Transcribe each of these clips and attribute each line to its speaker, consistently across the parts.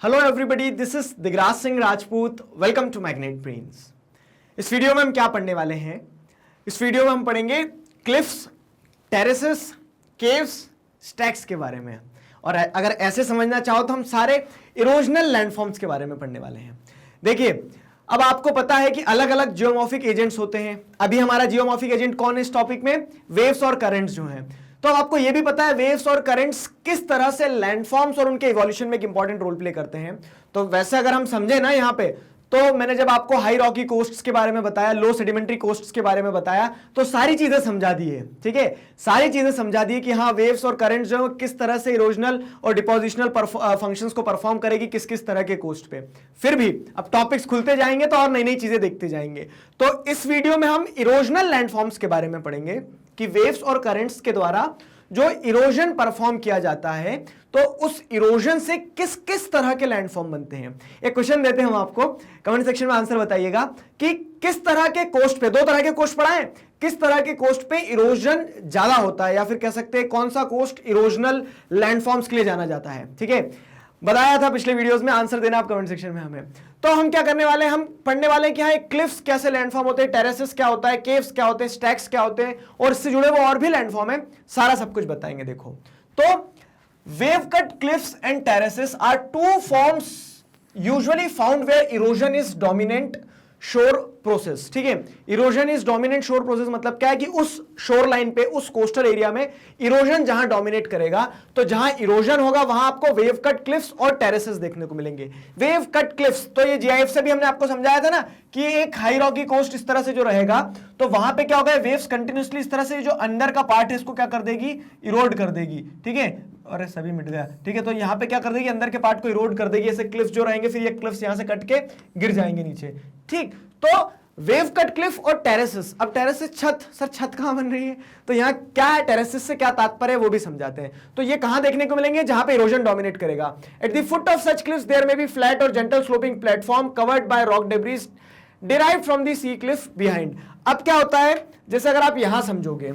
Speaker 1: Hello everybody, this is Digraj Singh Rajput. Welcome to Magnet Brains. इस video में हम क्या पढ़ने वाले हैं? इस वीडियो में हम पढ़ेंगे क्लिफ्स, टेरेसेस, केव्स, स्टैक्स के बारे में। और अगर ऐसे समझना चाहो तो हम सारे इरोजनल लैंडफॉर्म्स के बारे में पढ़ने वाले हैं। देखिए, अब आपको पता है कि अलग अलग जियोमॉर्फिक एजेंट्स होते हैं। अभी हमारा जियोमॉर्फिक एजेंट कौन है इस टॉपिक में? वेव्स और करंट्स जो हैं। तो आपको यह भी पता है वेव्स और करंट्स किस तरह से लैंडफॉर्म्स और उनके इवोल्यूशन में एक इंपॉर्टेंट रोल प्ले करते हैं। तो वैसे अगर हम समझे ना यहाँ पे, तो मैंने जब आपको हाई रॉकी कोस्ट्स के बारे में बताया, लो सेडिमेंट्री कोस्ट्स के बारे में बताया, तो सारी चीजें समझा दी है। ठीक है, सारी चीजें समझा दी कि हाँ वेव्स और करंट्स जो किस तरह से इरोजनल और डिपोजिशनल फंक्शंस को परफॉर्म करेगी किस किस तरह के कोस्ट पे। फिर भी अब टॉपिक्स खुलते जाएंगे तो और नई नई चीजें देखते जाएंगे। तो इस वीडियो में हम इरोजनल लैंडफॉर्म्स के बारे में पढ़ेंगे कि वेव्स और करंट्स के द्वारा जो इरोजन परफॉर्म किया जाता है, तो उस इरोजन से किस किस तरह के लैंडफॉर्म बनते हैं। एक क्वेश्चन देते हैं हम आपको, कमेंट सेक्शन में आंसर बताइएगा कि किस तरह के कोस्ट पे, दो तरह के कोस्ट पढ़ाएं, किस तरह के कोस्ट पे इरोजन ज्यादा होता है, या फिर कह सकते हैं कौन सा कोस्ट इरोजनल लैंडफॉर्म्स के लिए जाना जाता है। ठीक है, बताया था पिछले वीडियोस में, आंसर देना आप कमेंट सेक्शन में हमें। तो हम क्या करने वाले हैं, हम पढ़ने वाले हैं कि हाँ क्लिफ्स कैसे लैंडफॉर्म होते हैं, टेरेसेस क्या होता है, केव्स क्या होते हैं, स्टैक्स क्या होते हैं, और इससे जुड़े वो और भी लैंडफॉर्म है, सारा सब कुछ बताएंगे। देखो, तो wave cut cliffs and terraces are two forms usually found where erosion is dominant shore process. ठीक है, erosion is dominant shore process मतलब क्या है कि उस शोर लाइन पे, उस कोस्टल एरिया में इरोजन जहां डोमिनेट करेगा, तो जहां इरोजन होगा वहां आपको वेव कट क्लिफ्स और टेरेसेस देखने को मिलेंगे। वेव कट क्लिफ्स, तो ये जीआईएफ से भी हमने आपको समझाया था ना कि एक हाई रॉकी कोस्ट इस तरह से जो रहेगा, तो वहां पे क्या होगा, वेव्स कंटिन्यूसली इस तरह से जो अंदर का पार्ट है इसको क्या कर देगी, इरोड कर देगी। ठीक है, अरे सभी मिट गया। ठीक है, तो यहां पे क्या कर देगी, अंदर के पार्ट को इरोड कर देगी, ऐसे क्लिफ्स जो रहेंगे, फिर ये क्लिफ्स यहां से कट के गिर जाएंगे नीचे। ठीक, तो वेव कट क्लिफ और टेरेसेस। अब टेरेसेस छत, सर छत कहां बन रही है, तो यहां क्या है, टेरेसेस से क्या तात्पर्य है वो भी समझाते हैं। तो ये कहां देखने को मिलेंगे, जहां पे इरोजन डोमिनेट करेगा। At the foot of such cliffs there may be flat और gentle sloping platform covered by rock debris derived from the sea cliff behind. अब क्या होता है, जैसे अगर आप यहां समझोगे,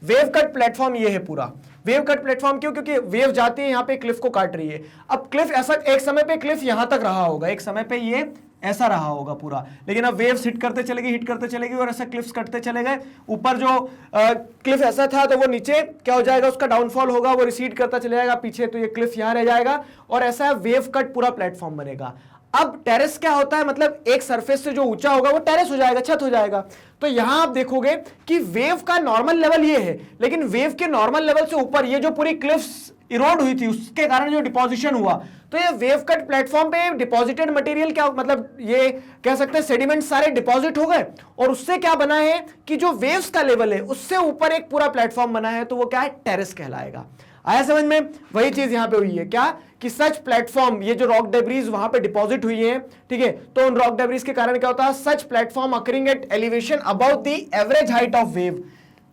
Speaker 1: वेव कट प्लेटफॉर्म ये है पूरा। वेव कट प्लेटफॉर्म क्यों? क्योंकि वेव जाती है यहां पे क्लिफ को काट रही है। अब क्लिफ ऐसा, एक समय पे क्लिफ यहां तक रहा होगा, एक समय पे ये ऐसा रहा होगा पूरा, लेकिन अब वेव्स हिट करते चलेगी और ऐसा क्लिफ्स कटते चले गए। ऊपर जो क्लिफ ऐसा था तो वो नीचे क्या हो जाएगा, उसका डाउनफॉल होगा, वो रिसीड करता चले जाएगा पीछे, तो ये क्लिफ यहां रह जाएगा और ऐसा वेव कट पूरा प्लेटफॉर्म बनेगा। अब टेरेस क्या होता है, मतलब एक सरफेस से जो ऊंचा होगा वो टेरेस हो जाएगा, छत हो जाएगा। तो यहां आप देखोगे कि वेव का नॉर्मल लेवल ये है, लेकिन वेव के नॉर्मल लेवल से ऊपर ये जो पूरी क्लिफ्स इरोड हुई थी उसके कारण जो डिपोजिशन हुआ, तो ये वेव कट प्लेटफॉर्म पे डिपॉजिटेड मटेरियल क्या, मतलब ये कह सकते हैं सेडिमेंट सारे डिपॉजिट हो गए, और उससे क्या बना है कि जो वेव्स का लेवल है उससे ऊपर एक पूरा प्लेटफॉर्म बना है, तो वो क्या है, टेरेस कहलाएगा। आया समझ में? वही चीज यहां पे हुई है, क्या कि सच प्लेटफॉर्म, ये जो रॉक डेब्रीज वहां पे डिपॉजिट हुई है, ठीक है, तो उन रॉक डेब्रीज के कारण क्या होता है, such platform occurring at elevation about the average height of wave.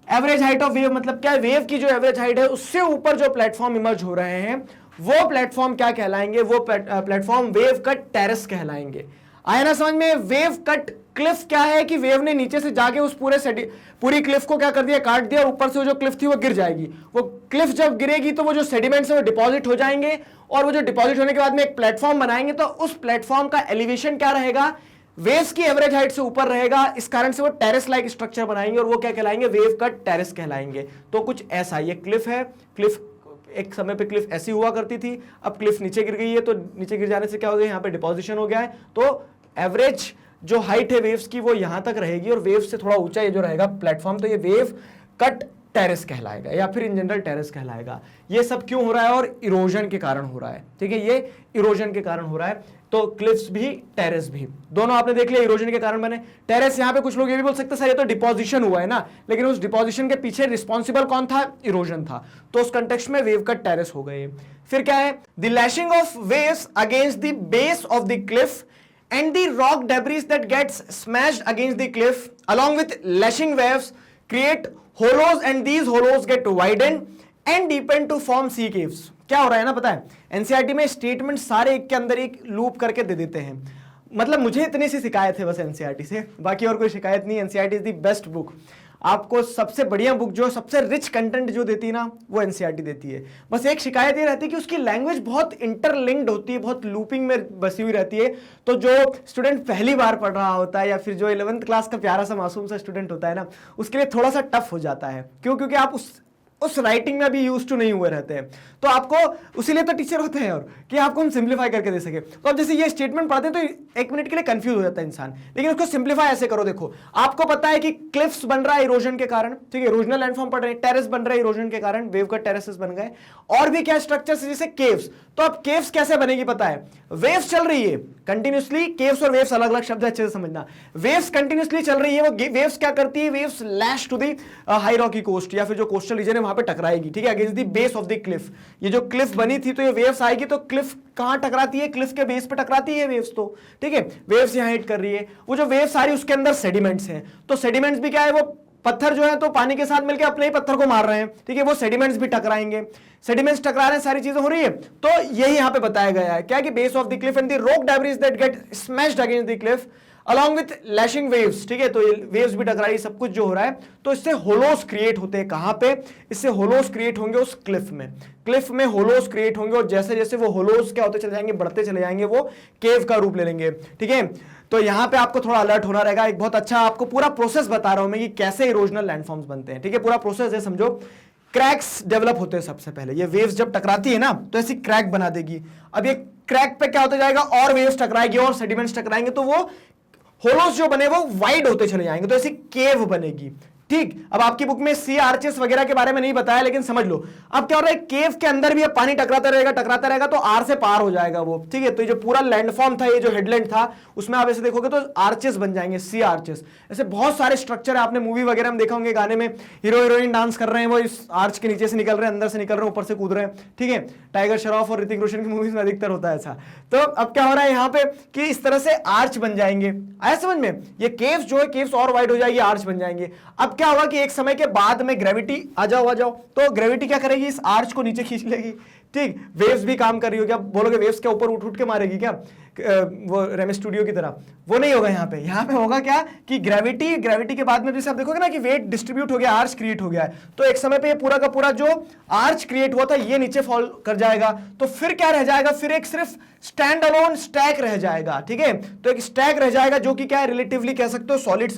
Speaker 1: Average height of wave मतलब क्या है, वेव की जो एवरेज हाइट है उससे ऊपर जो प्लेटफॉर्म इमर्ज हो रहे हैं वो प्लेटफॉर्म क्या कहलाएंगे, वो प्लेटफॉर्म वेव कट टेरेस कहलाएंगे। आया ना समझ में? वेव कट क्लिफ क्या है कि वेव ने नीचे से जाके उस पूरी क्लिफ को क्या कर दिया, काट दिया, ऊपर से वो जो क्लिफ थी वो गिर जाएगी। वो क्लिफ जब गिरेगी तो वो जो सेडिमेंट्स है वो डिपॉजिट हो जाएंगे, और वो जो डिपॉजिट होने के बाद में एक प्लेटफॉर्म बनाएंगे, तो उस प्लेटफॉर्म का एलिवेशन क्या रहेगा, वेव्स की एवरेज हाइट से ऊपर रहेगा। इस कारण से वो टेरेस लाइक स्ट्रक्चर बनाएंगे और वो क्या कहलाएंगे, वेव कट टेरेस कहलाएंगे। तो कुछ ऐसा ये क्लिफ है। क्लिफ एक समय पे क्लिफ ऐसी हुआ करती थी, अब क्लिफ नीचे गिर गई है, तो नीचे गिर जाने से क्या हो गया, यहाँ पे डिपोजिशन हो गया है, तो एवरेज जो हाइट है वेव्स की वो यहां तक रहेगी, और वेव से थोड़ा ऊंचा ये जो रहेगा प्लेटफॉर्म, तो ये वेव कट टेरेस कहलाएगा, या फिर इन जनरल टेरेस कहलाएगा। ये सब क्यों हो रहा है, और इरोजन के कारण हो रहा है। ठीक है, ये इरोजन के कारण हो रहा है। तो क्लिफ्स भी टेरेस भी दोनों आपने देख लिया इरोजन के कारण बने। टेरेस, यहां पे कुछ लोग ये भी बोल सकते हैं सर ये तो डिपोजिशन हुआ है ना, लेकिन उस डिपोजिशन के पीछे रिस्पॉन्सिबल कौन था, इरोजन था, तो उस कंटेक्स्ट में वेव कट टेरेस हो गए। फिर क्या है, the lashing of waves against the base of the Cliff and the rock debris that gets smashed against the cliff along with lashing waves create hollows, and these hollows get widened and deepen to form sea caves। क्या हो रहा है ना, पता है NCERT में statement सारे एक के अंदर एक लूप करके दे देते हैं। मतलब मुझे इतनी सी शिकायत है बस एनसीईआरटी से, बाकी और कोई शिकायत नहीं। NCERT is the best book. आपको सबसे बढ़िया बुक जो सबसे रिच कंटेंट जो देती है ना वो एनसीईआरटी देती है। बस एक शिकायत ये रहती है कि उसकी लैंग्वेज बहुत इंटरलिंक्ड होती है, बहुत लूपिंग में बसी हुई रहती है। तो जो स्टूडेंट पहली बार पढ़ रहा होता है या फिर जो 11th क्लास का प्यारा सा मासूम सा स्टूडेंट होता है ना, उसके लिए थोड़ा सा टफ हो जाता है। क्यों? क्योंकि आप उस राइटिंग में अभी यूज टू नहीं हुए रहते हैं। तो आपको उसीलिए तो टीचर होते हैं और कि आपको हम सिंप्लीफाई करके दे सके। तो अब जैसे ये स्टेटमेंट पढ़ते हैं तो एक मिनट के लिए कंफ्यूज हो जाता है इंसान, लेकिन उसको सिंप्लीफाई ऐसे करो। देखो आपको पता है कि क्लिफ्स बन रहा है इरोजन के कारण, ठीक है, इरोजनल लैंडफॉर्म पढ़ रहे हैं, टेरेस बन रहा है इरोजन के कारण, वेव कट टेरेसेस बन गए। और भी क्या स्ट्रक्चर्स जैसे केव्स। तो अब केव्स कैसे बनेगी पता है, वेव्स चल रही है कंटिन्यूसली। केव्स और वेव्स अलग अलग शब्द, अच्छे से समझना। वेव्स कंटिन्यूसली चल रही है, वो वेव्स क्या करती है, waves lash to the high rocky coast या फिर जो कोस्टल रीजन है वहां पे टकराएगी, ठीक है, against the base of the Cliff. ये जो क्लिफ बनी थी तो ये वेव्स आएगी तो क्लिफ कहां टकराती है, क्लिफ के बेस पे टकराती है वेव्स। तो ठीक है, वेव्स यहां हिट कर रही है। वो जो वेव्स आ रही है उसके अंदर सेडिमेंट्स हैं। तो सेडिमेंट्स भी क्या है, वो पत्थर जो है तो पानी के साथ मिलकर अपने ही पत्थर को मार रहे हैं, ठीक है, वो सेडिमेंट्स भी टकराएंगे। सेडिमेंट्स टकरा रहे हैं, सारी चीजें हो रही है। तो यही यहां पे बताया गया है क्या कि base of the Cliff and the rock debris that get smashed against the Cliff along with lashing waves, ठीक है, तो ये वेव्स भी टकरा रही, सब कुछ जो हो रहा है। तो इससे होलोस क्रिएट होते हैं। कहां पे? इससे होलोस क्रिएट होंगे उस क्लिफ में। क्लिफ में होलोस क्रिएट होंगे और जैसे जैसे वो होलोस क्या होते चले जाएंगे, बढ़ते चले जाएंगे, वो केव का रूप ले लेंगे, ठीक है। तो यहां पे आपको थोड़ा अलर्ट होना रहेगा। एक बहुत अच्छा आपको पूरा प्रोसेस बता रहा हूं मैं कि कैसे इरोजनल लैंडफॉर्म्स बनते हैं, ठीक है, पूरा प्रोसेस है, समझो। क्रैक्स डेवलप होते हैं सबसे पहले। ये वेव्स जब टकराती है ना तो ऐसी क्रैक बना देगी। अब ये क्रैक पे क्या होता जाएगा, और वेव्स टकराएगी और सेडिमेंट्स टकराएंगे, तो वो होलोस जो बने वो वाइड होते चले जाएंगे, तो ऐसी केव बनेगी, ठीक। अब आपकी बुक में सी आर्चेस वगैरह के बारे में नहीं बताया, लेकिन समझ लो। अब क्या हो रहा है, केव के अंदर भी अब पानी टकराता रहेगा तो आर से पार हो जाएगा वो, ठीक है। तो ये जो पूरा लैंडफॉर्म था, ये जो हेडलैंड था, उसमें आप ऐसे देखोगे तो आर्चेस बन जाएंगे, सी आर्चेस। ऐसे बहुत सारे स्ट्रक्चर है, आपने मूवी वगैरह में देखा होंगे, गाने में हीरो हीरोइन डांस कर रहे हैं, वो इस आर्च के नीचे से निकल रहे हैं, अंदर से निकल रहे हैं, ऊपर से कूद रहे हैं, ठीक है। टाइगर श्रॉफ और ऋतिक रोशन की मूवीज में अधिकतर होता है ऐसा। तो अब क्या हो रहा है यहाँ पे कि इस तरह से आर्च बन जाएंगे। आया समझ में? ये केव्स जो है, केव्स और वाइड हो जाएगी, आर्च बन जाएंगे। अब क्या होगा कि एक समय के बाद में ग्रेविटी आ जाओ तो ग्रेविटी क्या करेगी, इस आर्च को नीचे खींच लेगी, ठीक। वेव्स भी काम कर रही हो, क्या बोलोगे वेव्स के ऊपर उठ के मारेगी क्या, वो रेम स्टूडियो की तरह? वो नहीं होगा। यहाँ पे होगा क्या कि ग्रेविटी के बाद में जैसे आप देखोगे ना कि वेट डिस्ट्रीब्यूट हो गया, आर्च क्रिएट हो गया है, तो एक समय पे ये पूरा का पूरा जो आर्च क्रिएट हुआ था ये नीचे फॉल कर जाएगा। तो फिर क्या रह जाएगा, फिर एक सिर्फ स्टैंड अलोन स्टैक रह जाएगा, ठीक है। तो एक स्टैक रह जाएगा जो कि क्या है, रिलेटिवली कह सकते हो सॉलिड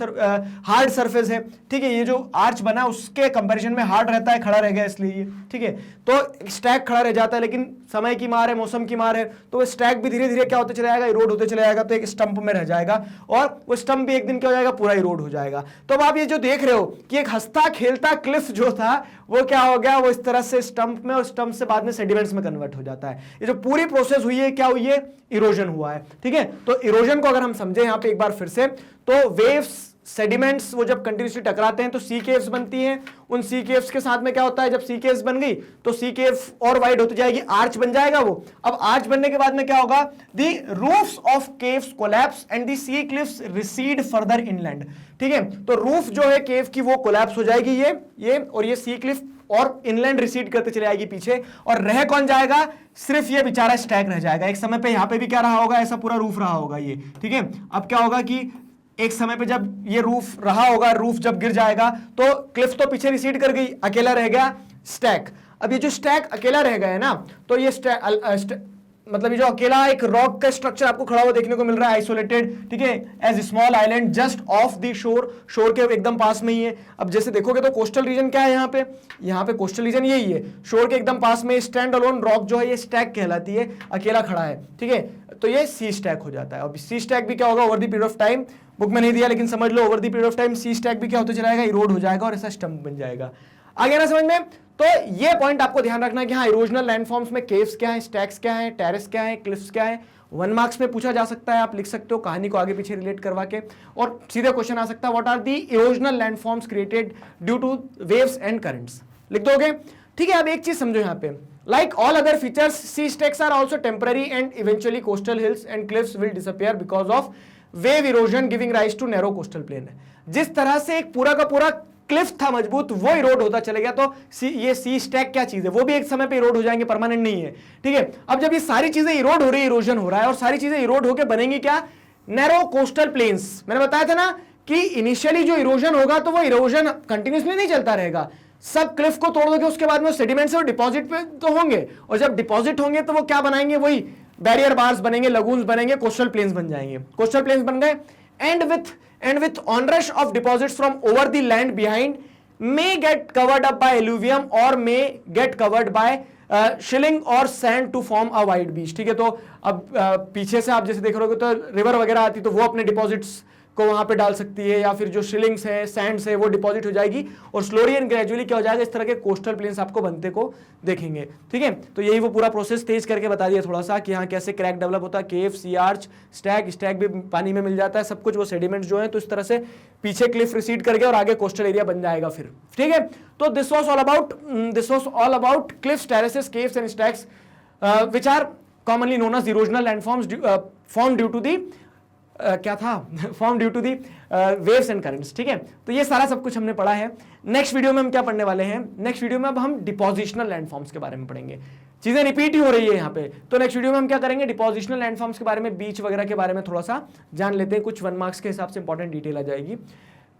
Speaker 1: हार्ड सरफेस है, ठीक है। ये जो आर्च बना उसके कंपैरिजन में हार्ड रहता है, खड़ा रह गया इसलिए, ठीक है। तो स्टैक खड़ा रह जाता है, लेकिन समय की मार है, मौसम की मार है, तो स्टैक भी धीरे धीरे क्या होते चले जाएगा, इरोड होते चले जाएगा, तो एक स्टंप में रह जाएगा और वो स्टंप भी एक दिन क्या हो जाएगा, पूरा इरोड हो जाएगा। तो अब आप ये जो देख रहे हो कि एक हंसता खेलता क्लिफ जो था वो क्या हो गया, वो इस तरह से स्टंप में, और स्टंप से बाद में सेडिमेंट्स में कन्वर्ट हो जाता है। ये जो पूरी प्रोसेस हुई है क्या हुई है, इरोजन हुआ है, ठीक है। तो इरोजन को अगर हम समझे यहां पे एक बार फिर से, तो वेव्स सेडिमेंट्स वो जब कंटिन्यूसली टकराते हैं तो सी केव्स बनती हैं। उन सी केव्स के साथ में क्या होता है, जब सी केव्स बन गई तो सी केव और वाइड होती जाएगी, आर्च बन जाएगा वो। अब आर्च बनने के बाद में क्या होगा, the roofs of caves collapse and the sea cliffs recede further inland, ठीक है। तो रूफ जो है केव की वो कोलैप्स हो जाएगी, ये और ये सी क्लिफ और इनलैंड रिसीड करते चले जाएगी पीछे, और रह कौन जाएगा, सिर्फ ये बेचारा स्टैक रह जाएगा। एक समय पे यहां पे भी क्या रहा होगा, ऐसा पूरा रूफ रहा होगा ये, ठीक है। अब क्या होगा कि एक समय पे जब ये रूफ रहा होगा, रूफ जब गिर जाएगा तो क्लिफ तो पीछे रिसीड कर गई, अकेला रह गया स्टैक। अब ये जो स्टैक अकेला रह गया है ना, तो ये मतलब ये जो अकेला एक रॉक का स्ट्रक्चर आपको खड़ा हुआ देखने को मिल रहा है, आइसोलेटेड, ठीक है, as small island just off the shore, shore के एकदम पास में ही है। अब जैसे देखोगे तो कोस्टल रीजन क्या है, यहाँ पे कोस्टल रीजन यही है, शोर के एकदम पास में स्टैंड अलोन रॉक जो है ये स्टैक कहलाती है, अकेला खड़ा है, ठीक है। तो ये सी स्टैक हो जाता है। अब सी स्टैक भी क्या होगा, over the period of time, book में नहीं दिया लेकिन समझ लो, over the period of time sea stack भी क्या होता चलाएगा, इरोड हो जाएगा और ऐसा स्टंप बन जाएगा। आ गया ना समझ में? तो ये पॉइंट आपको ध्यान रखना है कि हाँ, इरोजनल लैंडफॉर्म्स में केव्स क्या है, स्टैक्स क्या है, टेरेस क्या है, क्लिफ्स क्या है। 1 मार्क्स में पूछा जा सकता है, आप लिख सकते हो कहानी को आगे पीछे रिलेट करवा के, और सीधे क्वेश्चन आ सकता है, what are the erosional landforms created due to waves and currents, लिख दोगे, ठीक है। अब एक चीज समझो यहाँ पे, like all other features sea stacks are also temporary and eventually coastal hills and cliffs will disappear because of wave erosion giving rise to narrow coastal plain. जिस तरह से एक पूरा का पूरा क्लिफ था मजबूत, वो इरोड होता चले गया, तो ये सी स्टैक क्या चीज है, वो भी एक समय पे इरोड हो जाएंगे, परमानेंट नहीं है, ठीक है। अब जब ये सारी चीजें इरोड हो रही है, इरोजन हो रहा है, और सारी चीजें इरोड होकर बनेंगी क्या, नैरो कोस्टल प्लेन्स। मैंने बताया था ना कि इनिशियली जो इरोजन होगा तो वो इरोजन कंटिन्यूसली नहीं चलता रहेगा, सब क्लिफ को तोड़ दोगे उसके बाद में सेडिमेंट से वो डिपॉजिट पे तो होंगे, और जब डिपॉजिट होंगे तो वो क्या बनाएंगे, वही बैरियर बार्स बनेंगे, लगून्स बनेंगे, कोस्टल प्लेन्स बन जाएंगे, कोस्टल प्लेन्स बन गए, and with onrush of deposits from over the land behind may get covered up by alluvium or may get covered by shilling or sand to form a wide beach। ठीक है, तो अब पीछे से आप जैसे देख रहे हो तो रिवर वगैरह आती तो वो अपने डिपॉजिट्स को वहां पे डाल सकती है, या फिर जो शिलिंग्स है, सैंड्स है, वो डिपॉजिट हो जाएगी और स्लोली एंड ग्रेजुअली क्या हो जाएगा, इस तरह के कोस्टल प्लेन्स आपको बनते को देखेंगे। ठीक है, तो यही वो पूरा प्रोसेस तेज करके बता दिया थोड़ा सा कि हाँ कैसे क्रैक डेवलप होता है, केव, सी आर्च, स्टैग भी पानी में मिल जाता है, सब कुछ वो सेडिमेंट्स जो है, तो इस तरह से पीछे क्लिफ रिसीड करके और आगे कोस्टल एरिया बन जाएगा फिर। ठीक है, तो this was all about cliffs, terraces, caves and stags which are commonly known as erosional landforms form due to the क्या था form due to the waves and currents. ठीक है, तो ये सारा सब कुछ हमने पढ़ा है। नेक्स्ट वीडियो में हम क्या पढ़ने वाले हैं, नेक्स्ट वीडियो में अब हम डिपोजिशनल लैंडफॉर्म्स के बारे में पढ़ेंगे, चीजें रिपीट ही हो रही है यहाँ पे। तो नेक्स्ट वीडियो में हम क्या करेंगे, डिपोजिशनल लैंडफॉर्म्स के बारे में, बीच वगैरह के बारे में थोड़ा सा जान लेते हैं, कुछ 1 मार्क्स के हिसाब से इंपॉर्टेंट डिटेल आ जाएगी।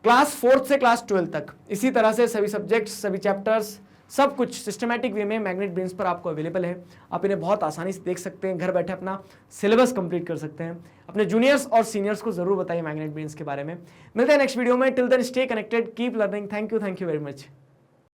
Speaker 1: क्लास 4 से क्लास 12 तक इसी तरह से सभी सब्जेक्ट्स, सभी चैप्टर्स, सब कुछ सिस्टमैटिक वे में मैग्नेट ब्रेन्स पर आपको अवेलेबल है। आप इन्हें बहुत आसानी से देख सकते हैं, घर बैठे अपना सिलेबस कंप्लीट कर सकते हैं। अपने जूनियर्स और सीनियर्स को जरूर बताइए मैग्नेट ब्रेन्स के बारे में। मिलते हैं नेक्स्ट वीडियो में, till then stay connected, keep learning. Thank you very much.